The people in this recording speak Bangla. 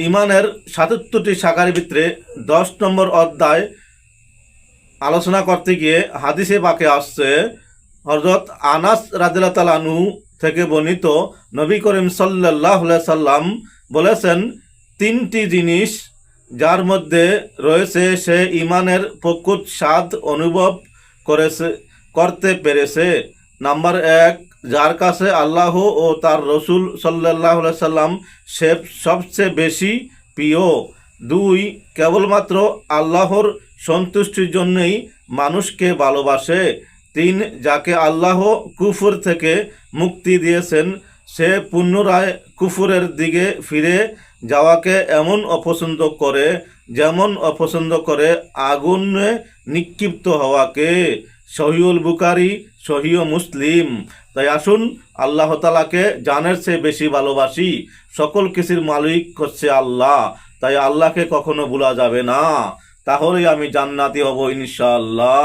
ইমানের ৭৭টি শাখার ভিতরে 10 নম্বর অধ্যায় আলোচনা করতে গিয়ে হাদিসে পাকে আসছে, হযরত আনাস রাদিয়াল্লাহু তাআলা আনহু থেকে বর্ণিত, নবী করিম সাল্লাল্লাহু আলাইহি সাল্লাম বলেছেন, 3টি জিনিস যার মধ্যে রয়েছে সে ইমানের প্রকৃত স্বাদ অনুভব করতে পেরেছে। নাম্বার 1, যার কাছে আল্লাহ ও তার রসুল সাল্লাল্লাহু আলাইহি সাল্লাম সবচেয়ে বেশি প্রিয়। 2, কেবলমাত্র আল্লাহর সন্তুষ্টির জন্যই মানুষকে ভালোবাসে। 3, যাকে আল্লাহ কুফর থেকে মুক্তি দিয়েছেন সে পুনরায় কুফরের দিকে ফিরে যাওয়াকে এমন অপছন্দ করে যেমন অপছন্দ করে আগুনে নিক্ষিপ্ত হওয়াকে। সহিহুল বুখারী, সহিহ মুসলিম। তাই আসুন আল্লাহ তাআলাকে জানের চেয়ে বেশি ভালোবাসি। সকল কিছুর মালিক হচ্ছে আল্লাহ, তাই আল্লাহকে কখনো ভোলা যাবে না, তাহলেই আমি জান্নাতি হব ইনশাআল্লাহ।